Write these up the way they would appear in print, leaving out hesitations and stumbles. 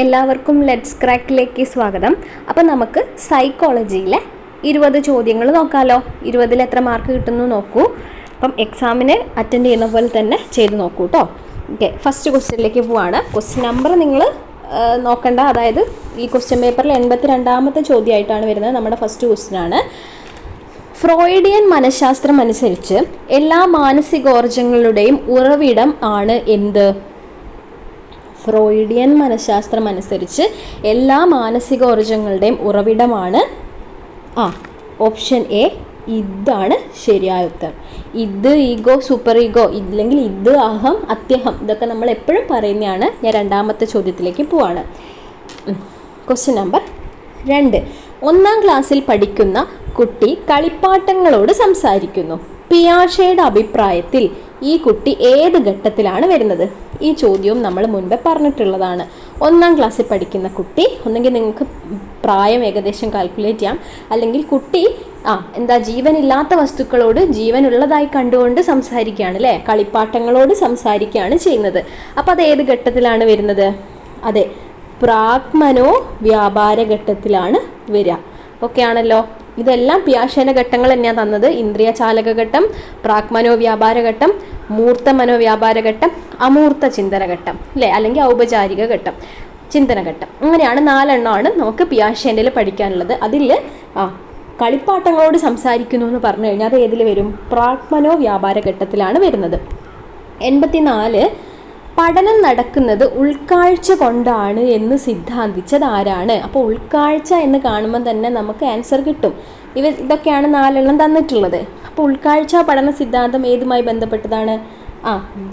എല്ലാവർക്കും ലെറ്റ്സ് ക്രാക്കിലേക്ക് സ്വാഗതം. അപ്പോൾ നമുക്ക് സൈക്കോളജിയിലെ 20 ചോദ്യങ്ങൾ നോക്കാമല്ലോ. 20-ൽ എത്ര മാർക്ക് കിട്ടുന്നു നോക്കൂ. അപ്പം എക്സാമിന് അറ്റൻഡ് ചെയ്യുന്ന പോലെ തന്നെ ചെയ്ത് നോക്കൂ കേട്ടോ. ഓക്കെ, ഫസ്റ്റ് ക്വസ്റ്റ്യനിലേക്ക് പോവാണ്. ക്വസ്റ്റ്യൻ നമ്പർ നിങ്ങൾ നോക്കണ്ട, അതായത് ഈ ക്വസ്റ്റ്യൻ പേപ്പറിൽ 82ാമത്തെ ചോദ്യമായിട്ടാണ് വരുന്നത്. നമ്മുടെ ഫസ്റ്റ് ക്വസ്റ്റ്യനാണ്. ഫ്രോയിഡിയൻ മനഃശാസ്ത്രം അനുസരിച്ച് എല്ലാ മാനസികോർജങ്ങളുടെയും ഉറവിടം ആണ് എന്ത്? ഫ്രോയിഡിയൻ മനഃശാസ്ത്രം അനുസരിച്ച് എല്ലാ മാനസികോർജങ്ങളുടെയും ഉറവിടമാണ് ഓപ്ഷൻ എ ഇതാണ് ശരിയായ ഉത്തരം. ഇത് ഈഗോ, സൂപ്പർ ഈഗോ, ഇല്ലെങ്കിൽ ഇത് അഹം, അത്യഹം, ഇതൊക്കെ നമ്മൾ എപ്പോഴും പറയുന്നതാണ്. ഞാൻ രണ്ടാമത്തെ ചോദ്യത്തിലേക്ക് പോവാണ്. Question number 2. 1ാം ക്ലാസ്സിൽ പഠിക്കുന്ന കുട്ടി കളിപ്പാട്ടങ്ങളോട് സംസാരിക്കുന്നു. പിയാഷെയുടെ അഭിപ്രായത്തിൽ ഈ കുട്ടി ഏത് ഘട്ടത്തിലാണ് വരുന്നത്? ഈ ചോദ്യവും നമ്മൾ മുൻപേ പറഞ്ഞിട്ടുള്ളതാണ്. 1ാം ക്ലാസ്സിൽ പഠിക്കുന്ന കുട്ടി, ഒന്നെങ്കിൽ നിങ്ങൾക്ക് പ്രായം ഏകദേശം കാൽക്കുലേറ്റ് ചെയ്യാം, അല്ലെങ്കിൽ കുട്ടി ജീവനില്ലാത്ത വസ്തുക്കളോട് ജീവനുള്ളതായി കണ്ടുകൊണ്ട് സംസാരിക്കുകയാണ് അല്ലേ, കളിപ്പാട്ടങ്ങളോട് സംസാരിക്കുകയാണ് ചെയ്യുന്നത്. അപ്പോൾ അത് ഏത് ഘട്ടത്തിലാണ് വരുന്നത്? അതെ, പ്രാഗ്മനോ വ്യാപാര ഘട്ടത്തിലാണ് വരിക. ഓക്കെ ആണല്ലോ. ഇതെല്ലാം പിയാഷേൻ്റെ ഘട്ടങ്ങൾ തന്നെയാണ് തന്നത്. ഇന്ദ്രിയ ചാലക ഘട്ടം, പ്രാഗ്മനോ വ്യാപാര ഘട്ടം, മൂർത്ത മനോവ്യാപാര ഘട്ടം, അമൂർത്ത ചിന്തന ഘട്ടം അല്ലേ, അല്ലെങ്കിൽ ഔപചാരിക ഘട്ടം, ചിന്തന ഘട്ടം. അങ്ങനെയാണ് 4 എണ്ണമാണ് നമുക്ക് പിയാഷേൻ്റെ പഠിക്കാനുള്ളത്. അതിൽ കളിപ്പാട്ടങ്ങളോട് സംസാരിക്കുന്നു എന്ന് പറഞ്ഞു കഴിഞ്ഞാൽ അത് ഏതിൽ വരും? പ്രാഗ്മനോ വ്യാപാര ഘട്ടത്തിലാണ് വരുന്നത്. 84. പഠനം നടക്കുന്നത് ഉൾക്കാഴ്ച കൊണ്ടാണ് എന്ന് സിദ്ധാന്തിച്ചത് ആരാണ്? അപ്പോൾ ഉൾക്കാഴ്ച എന്ന് കാണുമ്പോൾ തന്നെ നമുക്ക് ആൻസർ കിട്ടും. ഇതൊക്കെയാണ് 4 എണ്ണം തന്നിട്ടുള്ളത്. അപ്പോൾ ഉൾക്കാഴ്ച പഠന സിദ്ധാന്തം ഏതുമായി ബന്ധപ്പെട്ടതാണ്?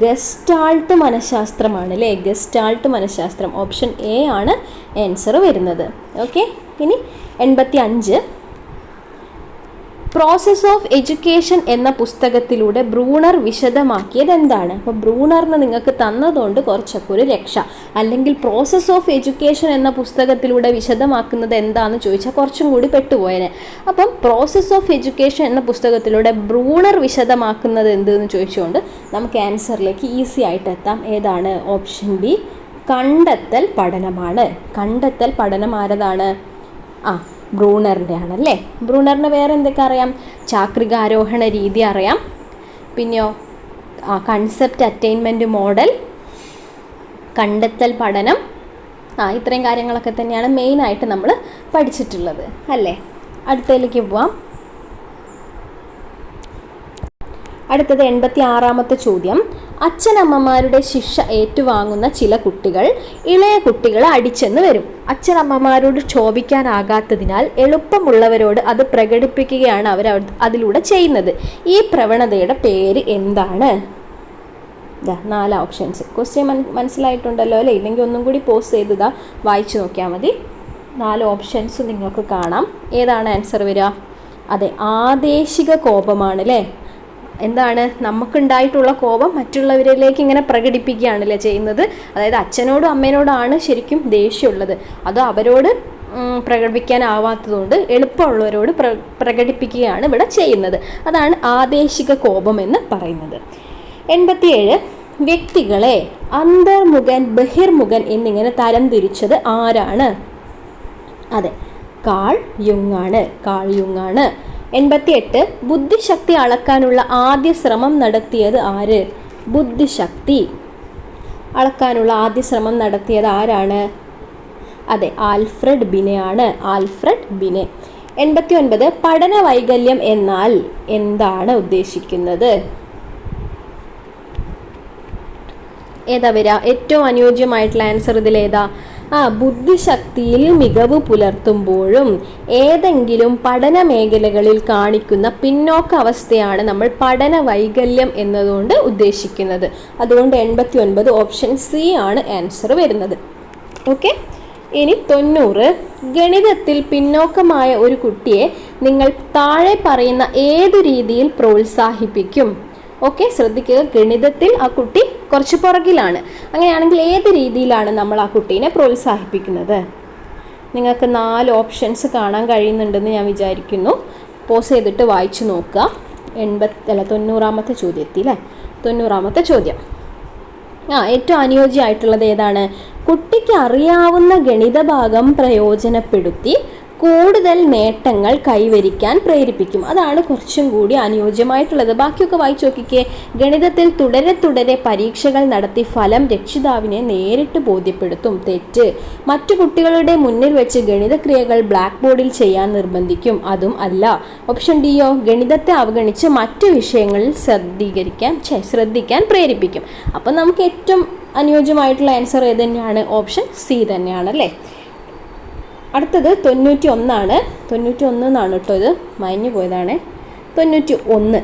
ഗസ്റ്റാൾട്ട് മനഃശാസ്ത്രമാണ് അല്ലേ, ഗസ്റ്റാൾട്ട് മനഃശാസ്ത്രം. ഓപ്ഷൻ എ ആണ് ആൻസർ വരുന്നത്. ഓക്കെ, ഇനി 85. പ്രോസസ് ഓഫ് എഡ്യൂക്കേഷൻ എന്ന പുസ്തകത്തിലൂടെ ബ്രൂണർ വിശദമാക്കിയത് എന്താണ്? അപ്പോൾ ബ്രൂണറിന് നിങ്ങൾക്ക് തന്നതുകൊണ്ട് കുറച്ചൊക്കെ ഒരു രക്ഷ. അല്ലെങ്കിൽ പ്രോസസ് ഓഫ് എഡ്യൂക്കേഷൻ എന്ന പുസ്തകത്തിലൂടെ വിശദമാക്കുന്നത് എന്താണെന്ന് ചോദിച്ചാൽ കുറച്ചും കൂടി പെട്ടുപോയേനെ. അപ്പം പ്രോസസ് ഓഫ് എഡ്യൂക്കേഷൻ എന്ന പുസ്തകത്തിലൂടെ ബ്രൂണർ വിശദമാക്കുന്നത് എന്തെന്ന് ചോദിച്ചുകൊണ്ട് നമുക്ക് ആൻസറിലേക്ക് ഈസി ആയിട്ട് എത്താം. ഏതാണ്? ഓപ്ഷൻ ബി, കണ്ടെത്തൽ പഠനമാണ്. കണ്ടെത്തൽ പഠനം ആരതാണ്? ബ്രൂണറിൻ്റെ ആണല്ലേ. ബ്രൂണറിന് വേറെ എന്തൊക്കെ അറിയാം? ചാക്രികാരോഹണ രീതി അറിയാം, പിന്നെയോ കൺസെപ്റ്റ് അറ്റൈൻമെൻറ്റ് മോഡൽ, കണ്ടെത്തൽ പഠനം, ഇത്രയും കാര്യങ്ങളൊക്കെ തന്നെയാണ് മെയിനായിട്ട് നമ്മൾ പഠിച്ചിട്ടുള്ളത് അല്ലേ. അടുത്തതിലേക്ക് പോവാം. അടുത്തത് 86ാമത്തെ ചോദ്യം. അച്ഛനമ്മമാരുടെ ശിക്ഷ ഏറ്റുവാങ്ങുന്ന ചില കുട്ടികൾ ഇളയ കുട്ടികളെ അടിച്ചെന്ന് വരും. അച്ഛനമ്മമാരോട് ക്ഷോഭിക്കാനാകാത്തതിനാൽ എളുപ്പമുള്ളവരോട് അത് പ്രകടിപ്പിക്കുകയാണ് അവർ അതിലൂടെ ചെയ്യുന്നത്. ഈ പ്രവണതയുടെ പേര് എന്താണ്? 4 ഓപ്ഷൻസ്. ക്വസ്റ്റ്യൻ മനസ്സിലായിട്ടുണ്ടല്ലോ അല്ലേ? ഇല്ലെങ്കിൽ ഒന്നും കൂടി പോസ് ചെയ്തതാ വായിച്ചു നോക്കിയാൽ മതി. 4 ഓപ്ഷൻസ് നിങ്ങൾക്ക് കാണാം. ഏതാണ് ആൻസർ വരിക? അതെ, ആദേശിക കോപമാണ് അല്ലേ. എന്താണ്? നമുക്കുണ്ടായിട്ടുള്ള കോപം മറ്റുള്ളവരിലേക്ക് ഇങ്ങനെ പ്രകടിപ്പിക്കുകയാണല്ലേ ചെയ്യുന്നത്. അതായത് അച്ഛനോടും അമ്മേനോടാണ് ശരിക്കും ദേഷ്യമുള്ളത്, അത് അവരോട് പ്രകടിപ്പിക്കാനാവാത്തതുകൊണ്ട് എളുപ്പമുള്ളവരോട് പ്രകടിപ്പിക്കുകയാണ് ഇവിടെ ചെയ്യുന്നത്. അതാണ് ആദേശിക കോപം എന്ന് പറയുന്നത്. 87. വ്യക്തികളെ അന്തർമുഖൻ, ബഹിർമുഖൻ എന്നിങ്ങനെ തരംതിരിച്ചത് ആരാണ്? അതെ, കാൾ യുങ് ആണ്. 88. ബുദ്ധിശക്തി അളക്കാനുള്ള ആദ്യ ശ്രമം നടത്തിയത് ആര്? ബുദ്ധിശക്തി അളക്കാനുള്ള ആദ്യ ശ്രമം നടത്തിയത് ആരാണ്? അതെ, ആൽഫ്രഡ് ബിനെ ആണ്. ആൽഫ്രഡ് ബിനെ. 89. പഠന വൈകല്യം എന്നാൽ എന്താണ് ഉദ്ദേശിക്കുന്നത്? ഏതാ വരിക? ഏറ്റവും അനുയോജ്യമായിട്ടുള്ള ആൻസർ ഇതിലേതാ? ബുദ്ധിശക്തിയിൽ മികവ് പുലർത്തുമ്പോഴും ഏതെങ്കിലും പഠന മേഖലകളിൽ കാണിക്കുന്ന പിന്നോക്ക അവസ്ഥയാണ് നമ്മൾ പഠന വൈകല്യം എന്നതുകൊണ്ട് ഉദ്ദേശിക്കുന്നത്. അതുകൊണ്ട് 89 ഓപ്ഷൻ സി ആണ് ആൻസർ വരുന്നത്. ഓക്കെ, ഇനി 90. ഗണിതത്തിൽ പിന്നോക്കമായ ഒരു കുട്ടിയെ നിങ്ങൾ താഴെ പറയുന്ന ഏതു രീതിയിൽ പ്രോത്സാഹിപ്പിക്കും? ഓക്കെ, ശ്രദ്ധിക്കുക, ഗണിതത്തിൽ ആ കുട്ടി കുറച്ച് പുറകിലാണ്. അങ്ങനെയാണെങ്കിൽ ഏത് രീതിയിലാണ് നമ്മൾ ആ കുട്ടീനെ പ്രോത്സാഹിപ്പിക്കുന്നത്? നിങ്ങൾക്ക് 4 ഓപ്ഷൻസ് കാണാൻ കഴിയുന്നുണ്ടെന്ന് ഞാൻ വിചാരിക്കുന്നു. പോസ് ചെയ്തിട്ട് വായിച്ചു നോക്കുക. 90ാമത്തെ ചോദ്യത്തിൽ 90ാമത്തെ ചോദ്യം. ഏറ്റവും അനുയോജ്യമായിട്ടുള്ളത് ഏതാണ്? കുട്ടിക്ക് അറിയാവുന്ന ഗണിത ഭാഗം പ്രയോജനപ്പെടുത്തി കൂടുതൽ നേട്ടങ്ങൾ കൈവരിക്കാൻ പ്രേരിപ്പിക്കും. അതാണ് കുറച്ചും കൂടി അനുയോജ്യമായിട്ടുള്ളത്. ബാക്കിയൊക്കെ വായിച്ചു നോക്കിക്കേ. ഗണിതത്തിൽ തുടരെ പരീക്ഷകൾ നടത്തി ഫലം രക്ഷിതാവിനെ നേരിട്ട് ബോധ്യപ്പെടുത്തും. തെറ്റ്. മറ്റു കുട്ടികളുടെ മുന്നിൽ വെച്ച് ഗണിതക്രിയകൾ ബ്ലാക്ക് ബോർഡിൽ ചെയ്യാൻ നിർബന്ധിക്കും. അതും അല്ല. ഓപ്ഷൻ ഡിയോ, ഗണിതത്തെ അവഗണിച്ച് മറ്റു വിഷയങ്ങളിൽ ശ്രദ്ധിക്കാൻ പ്രേരിപ്പിക്കും. അപ്പം നമുക്ക് ഏറ്റവും അനുയോജ്യമായിട്ടുള്ള ആൻസർ ഏത് തന്നെയാണ്? ഓപ്ഷൻ സി തന്നെയാണ് അല്ലേ. അടുത്തത് 91 എന്നാണ് കേട്ടോ, ഇത് മയഞ്ഞു പോയതാണ്. 91.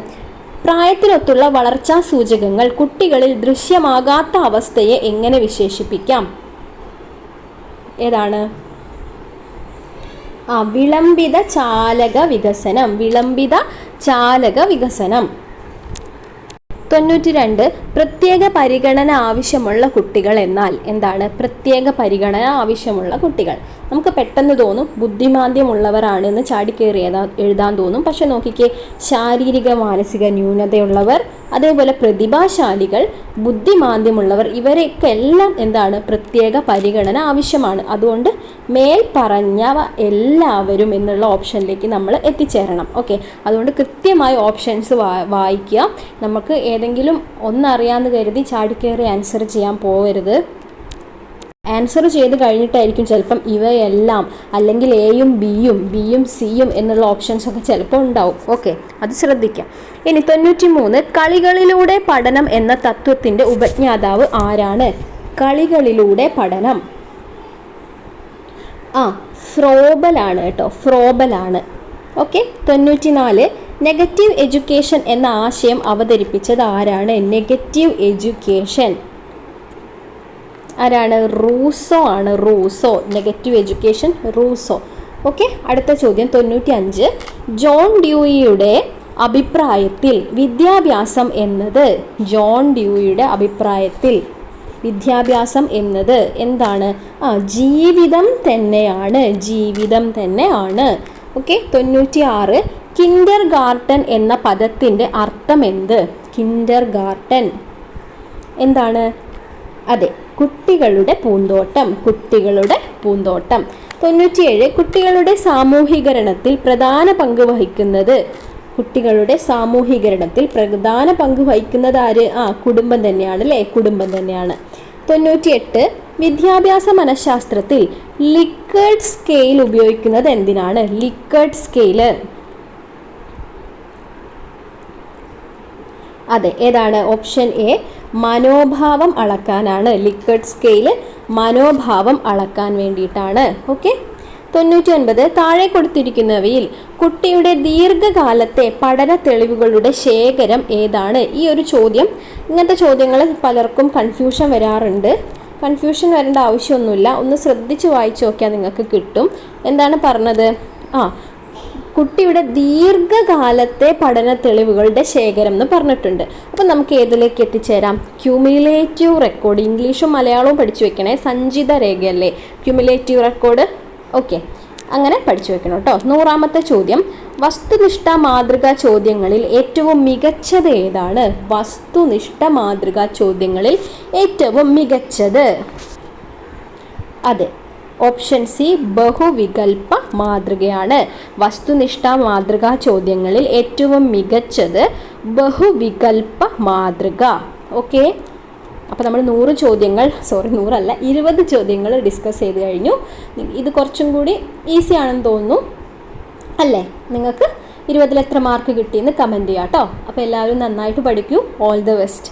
പ്രായത്തിനൊത്തുള്ള വളർച്ചാ സൂചകങ്ങൾ കുട്ടികളിൽ ദൃശ്യമാകാത്ത അവസ്ഥയെ എങ്ങനെ വിശേഷിപ്പിക്കാം? ഏതാണ്? വിളംബിത ചാലക വികസനം. 92. പ്രത്യേക പരിഗണന ആവശ്യമുള്ള കുട്ടികൾ എന്നാൽ എന്താണ്? പ്രത്യേക പരിഗണന ആവശ്യമുള്ള കുട്ടികൾ. നമുക്ക് പെട്ടെന്ന് തോന്നും ബുദ്ധിമാന്ദ്യമുള്ളവരാണെന്ന് ചാടിക്കേറി എഴുതാൻ തോന്നും. പക്ഷെ നോക്കിക്കേ, ശാരീരിക മാനസിക ന്യൂനതയുള്ളവർ, അതേപോലെ പ്രതിഭാശാലികൾ, ബുദ്ധിമാന്ദ്യമുള്ളവർ, ഇവരെയൊക്കെ എല്ലാം എന്താണ്? പ്രത്യേക പരിഗണന ആവശ്യമാണ്. അതുകൊണ്ട് മേൽ പറഞ്ഞവ എല്ലാവരും എന്നുള്ള ഓപ്ഷനിലേക്ക് നമ്മൾ എത്തിച്ചേരണം. ഓക്കെ, അതുകൊണ്ട് കൃത്യമായി ഓപ്ഷൻസ് വായിക്കുക. നമുക്ക് ഏതെങ്കിലും ഒന്നറിയാമെന്ന് കരുതി ചാടിക്കേറി ആൻസർ ചെയ്യാൻ പോകരുത്. ആൻസർ ചെയ്ത് കഴിഞ്ഞിട്ടായിരിക്കും ചിലപ്പം ഇവയെല്ലാം, അല്ലെങ്കിൽ എയും ബിയും സിയും എന്നുള്ള ഓപ്ഷൻസ് ഒക്കെ ചിലപ്പോൾ ഉണ്ടാവും. ഓക്കെ, അത് ശ്രദ്ധിക്കാം. ഇനി 93. കളികളിലൂടെ പഠനം എന്ന തത്വത്തിൻ്റെ ഉപജ്ഞാതാവ് ആരാണ്? കളികളിലൂടെ പഠനം. ഫ്രോബലാണ് കേട്ടോ, ഫ്രോബലാണ്. ഓക്കെ. 94. നെഗറ്റീവ് എഡ്യൂക്കേഷൻ എന്ന ആശയം അവതരിപ്പിച്ചത് ആരാണ്? നെഗറ്റീവ് എഡ്യൂക്കേഷൻ ആരാണ്? റൂസോ ആണ്. Rousseau. Negative education Rousseau. Okay. അടുത്ത ചോദ്യം 95. ജോൺ ഡ്യൂയിയുടെ അഭിപ്രായത്തിൽ വിദ്യാഭ്യാസം എന്നത് എന്താണ്? ജീവിതം തന്നെയാണ്. ഓക്കെ. 96. കിൻഡർ ഗാർട്ടൻ എന്ന പദത്തിൻ്റെ അർത്ഥം എന്ത്? കിൻഡർ ഗാർട്ടൻ എന്താണ്? അതെ, കുട്ടികളുടെ പൂന്തോട്ടം. 97. കുട്ടികളുടെ സാമൂഹീകരണത്തിൽ പ്രധാന പങ്ക് വഹിക്കുന്നത് ആര്? കുടുംബം തന്നെയാണ് അല്ലേ, കുടുംബം തന്നെയാണ്. 98. വിദ്യാഭ്യാസ മനഃശാസ്ത്രത്തിൽ ലിക്കർട്ട് സ്കെയിൽ ഉപയോഗിക്കുന്നത് എന്തിനാണ്? Likert scale. അതെ, ഏതാണ്? ഓപ്ഷൻ എ, മനോഭാവം അളക്കാനാണ്. ലിക്കർട്ട് സ്കെയില് മനോഭാവം അളക്കാൻ വേണ്ടിയിട്ടാണ്. ഓക്കെ. 99. താഴെ കൊടുത്തിരിക്കുന്നവയിൽ കുട്ടിയുടെ ദീർഘകാലത്തെ പഠന തെളിവുകളുടെ ശേഖരം ഏതാണ്? ഈ ഒരു ചോദ്യം, ഇങ്ങനത്തെ ചോദ്യങ്ങൾ പലർക്കും കൺഫ്യൂഷൻ വരാറുണ്ട്. കൺഫ്യൂഷൻ വരേണ്ട ആവശ്യമൊന്നുമില്ല. ഒന്ന് ശ്രദ്ധിച്ച് വായിച്ചു നോക്കിയാൽ നിങ്ങൾക്ക് കിട്ടും. എന്താണ് പറഞ്ഞത്? കുട്ടിയുടെ ദീർഘകാലത്തെ പഠന തെളിവുകളുടെ ശേഖരം എന്ന് പറഞ്ഞിട്ടുണ്ട്. അപ്പം നമുക്ക് ഏതിലേക്ക് എത്തിച്ചേരാം? Cumulative record. ഇംഗ്ലീഷും മലയാളവും പഠിച്ചു വെക്കണേ. സഞ്ചിത രേഖയല്ലേ ക്യുമുലേറ്റീവ് റെക്കോർഡ്. ഓക്കെ, അങ്ങനെ പഠിച്ചു വെക്കണം കേട്ടോ. 100ാമത്തെ ചോദ്യം. വസ്തുനിഷ്ഠ മാതൃകാ ചോദ്യങ്ങളിൽ ഏറ്റവും മികച്ചത് ഏതാണ്? വസ്തുനിഷ്ഠ മാതൃകാ ചോദ്യങ്ങളിൽ ഏറ്റവും മികച്ചത്. അതെ, ഓപ്ഷൻ സി, ബഹുവികൽപ്പ മാതൃകയാണ്. വസ്തുനിഷ്ഠ മാതൃകാ ചോദ്യങ്ങളിൽ ഏറ്റവും മികച്ചത് ബഹുവികൽപ്പ മാതൃക. ഓക്കെ, അപ്പോൾ നമ്മൾ 100 ചോദ്യങ്ങൾ, 20 ചോദ്യങ്ങൾ ഡിസ്കസ് ചെയ്ത് കഴിഞ്ഞു. ഇത് കുറച്ചും കൂടി ഈസി ആണെന്ന് തോന്നുന്നു അല്ലേ? നിങ്ങൾക്ക് 20ൽ എത്ര മാർക്ക് കിട്ടിയെന്ന് കമൻറ്റ് ചെയ്യാം കേട്ടോ. അപ്പോൾ എല്ലാവരും നന്നായിട്ട് പഠിക്കൂ. All the best.